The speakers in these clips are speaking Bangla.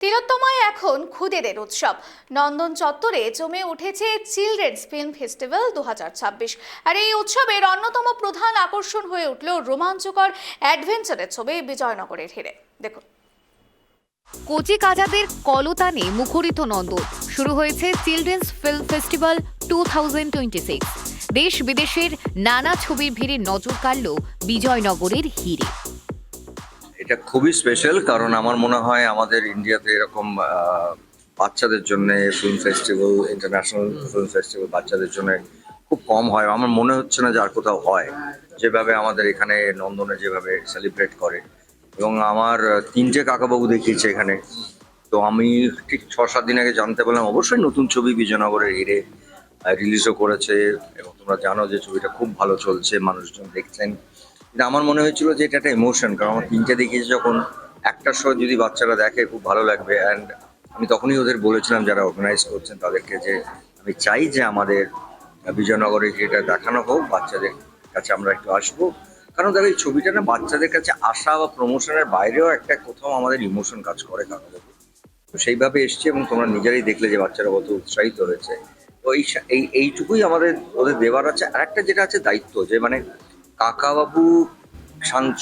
তিলোত্তমায় এখন খুদেদের উৎসব। নন্দন চত্বরে জমে উঠেছে চিলড্রেন্স ফিল্ম ফেস্টিভ্যাল 2026। আর এই উৎসবের অন্যতম প্রধান আকর্ষণ হয়ে উঠল রোমাঞ্চকর অ্যাডভেঞ্চারের ছবি বিজয়নগরের হিরে। দেখুন, কচি কাজাদের কলতানে মুখরিত নন্দন। শুরু হয়েছে চিলড্রেন্স ফিল্ম ফেস্টিভ্যাল 2026। দেশ বিদেশের নানা ছবির ভিড়ে নজর কাড়ল বিজয়নগরের হিরে। এটা খুবই স্পেশাল, কারণ আমার মনে হয় আমাদের ইন্ডিয়াতে এরকম বাচ্চাদের জন্য film festival, international film festival বাচ্চাদের জন্য খুব কম হয়। আমার মনে হচ্ছে না যে আর কোথাও হয় যেভাবে আমাদের এখানে নন্দনে যেভাবে সেলিব্রেট করে। এবং আমার 3টে কাকাবাবু দেখিয়েছে এখানে। তো আমি ঠিক 6-7 দিন আগে জানতে পারলাম অবশ্যই নতুন ছবি বিজয়নগরের হিরে রিলিজও করেছে, এবং তোমরা জানো যে ছবিটা খুব ভালো চলছে, মানুষজন দেখছেন। কিন্তু আমার মনে হয়েছিল যে এটা একটা ইমোশন, কারণ আমার 3টে দেখিয়েছি যখন, একটার সময় যদি বাচ্চারা দেখে খুব ভালো লাগবে। অ্যান্ড আমি তখনই ওদের বলেছিলাম যারা অর্গানাইজ করছেন তাদেরকে, যে আমি চাই যে আমাদের বিজয়নগরে এটা দেখানো হোক, বাচ্চাদের কাছে আমরা একটু আসবো। কারণ দেখো এই ছবিটা না বাচ্চাদের কাছে আসা বা প্রমোশনের বাইরেও একটা কোথাও আমাদের ইমোশন কাজ করে কাকাদের। তো সেইভাবে এসছে, এবং তোমরা নিজেরাই দেখলে যে বাচ্চারা কত উৎসাহিত হয়েছে। তো এইটুকুই আমাদের ওদের দেওয়ার আছে। আর একটা যেটা আছে দায়িত্ব, যে মানে কাকাবাবু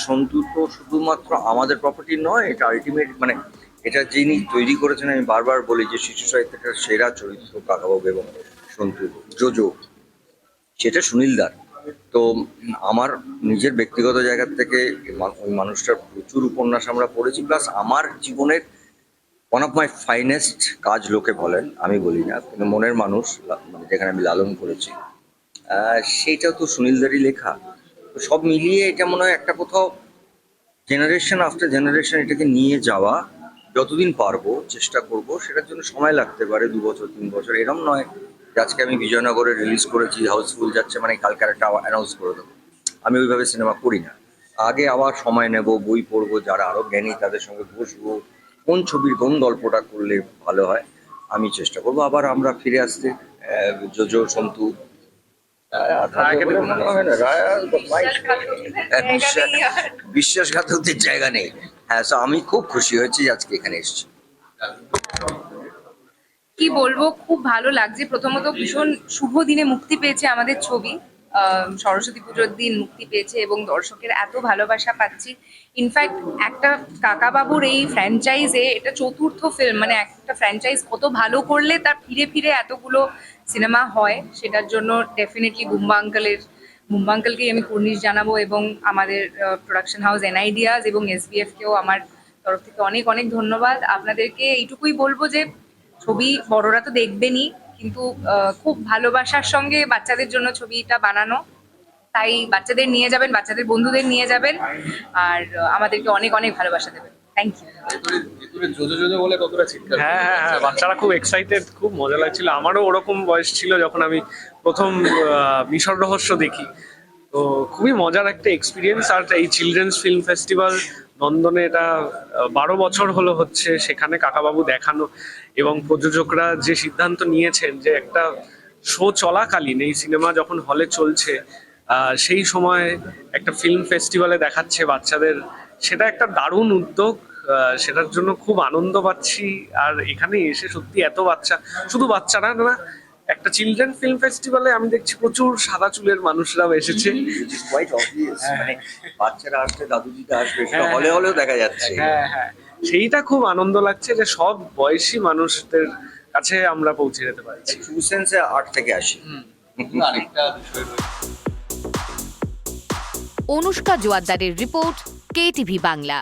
সন্তু তো শুধুমাত্র আমাদের প্রপার্টি নয়, এটা আলটিমেট মানে এটা যিনি তৈরি করেছেন, আমি বারবার বলি যে শিশু সাহিত্যের সেরা চরিত্র কাকাবাবু এবং সন্তু জোজো, সেটা সুনীল দার। তো আমার নিজের ব্যক্তিগত জায়গা থেকে ওই মানুষটার প্রচুর উপন্যাস আমরা পড়েছি, প্লাস আমার জীবনের ওয়ান অফ মাই ফাইনেস্ট কাজ লোকে বলেন, আমি বলি না, কিন্তু মনের মানুষ মানে যেখানে আমি লালন করেছি, সেইটাও তো সুনীলদারই লেখা। তো সব মিলিয়ে এটা মনে হয় একটা কোথাও জেনারেশন আফটার জেনারেশন এটাকে নিয়ে যাওয়া, যতদিন পারবো চেষ্টা করব। সেটার জন্য সময় লাগতে পারে 2 বছর 3 বছর, এরম নয় যে আজকে আমি বিজয়নগরে রিলিজ করেছি, হাউসফুল যাচ্ছে মানে কালকে একটা অ্যানাউন্স করে দেবো। আমি ওইভাবে সিনেমা করি না। আগে আবার সময় নেব, বই পড়বো, যারা আরো জ্ঞানী তাদের সঙ্গে বসবো, কোন ছবির কোন গল্পটা করলে ভালো হয় আমি চেষ্টা করবো। আবার আমরা ফিরে আসতে জোজো সন্তু বিশ্বাসঘাতকদের জায়গা নেই। হ্যাঁ, তো আমি খুব খুশি হয়েছি আজকে এখানে এসেছি। কি বলবো, খুব ভালো লাগছে। প্রথমত ভীষণ শুভ দিনে মুক্তি পেয়েছে আমাদের ছবি, সরস্বতী পুজোর দিন মুক্তি পেয়েছে এবং দর্শকের এত ভালোবাসা পাচ্ছি। ইনফ্যাক্ট একটা কাকাবাবুর এই ফ্র্যাঞ্চাইজে এটা 4র্থ ফিল্ম, মানে একটা ফ্র্যাঞ্চাইজ কত ভালো করলে তার ফিরে ফিরে এতগুলো সিনেমা হয়, সেটার জন্য ডেফিনেটলি বুম্বা আঙ্কেলকেই আমি কুর্নিশ জানাবো, এবং আমাদের প্রোডাকশন হাউস এনআইডিয়াস এবং এসবিএফকেও আমার তরফ থেকে অনেক অনেক ধন্যবাদ। আপনাদেরকে এইটুকুই বলবো যে ছবি বড়রা তো দেখবেনই, কিন্তু খুব ভালোবাসার সঙ্গে বাচ্চাদের জন্য ছবিটা বানানো, তাই বাচ্চাদের নিয়ে যাবেন, বাচ্চাদের বন্ধুদের নিয়ে যাবেন, আর আমাদেরকে অনেক অনেক ভালোবাসা দেবেন। Thank you. হ্যাঁ হ্যাঁ হ্যাঁ, বাচ্চারা খুব এক্সাইটেড, খুব মজা লাগছিল। আমারও ওরকম বয়স ছিল যখন আমি প্রথম মিশর রহস্য দেখি। তো খুবই মজার একটা এক্সপিরিয়েন্স। আর এই চিলড্রেন্স ফিল্ম ফেস্টিভ্যাল নন্দনে এটা 12 বছর হলো হচ্ছে, সেখানে কাকাবাবু দেখানো, এবং প্রযোজকরা যে সিদ্ধান্ত নিয়েছেন যে একটা শো চলাকালীন এই সিনেমা যখন হলে চলছে সেই সময় একটা ফিল্ম ফেস্টিভ্যালে দেখাচ্ছে বাচ্চাদের, সেটা একটা দারুণ উদ্যোগ। সেটার জন্য খুব আনন্দ পাচ্ছি। আর এখানে এসে সত্যি এত বাচ্চা, শুধু বাচ্চারা না, একটা চিলড্রেন ফিল্ম ফেস্টিভ্যালে আমি দেখছি প্রচুর সাদা চুলের মানুষরাও এসেছে। মানে বাচ্চারা আসলে দাদু দিদা আসবে, সেটা হলে হলেও দেখা যাচ্ছে। হ্যাঁ হ্যাঁ, সেইটা খুব আনন্দ লাগছে যে সব বয়সী মানুষদের কাছে আমরা পৌঁছে যেতে পারছি। ট্রু সেন্সে আর্ট থেকে আসি। অনুষ্কা জোয়ারদারের রিপোর্ট, KTV বাংলা।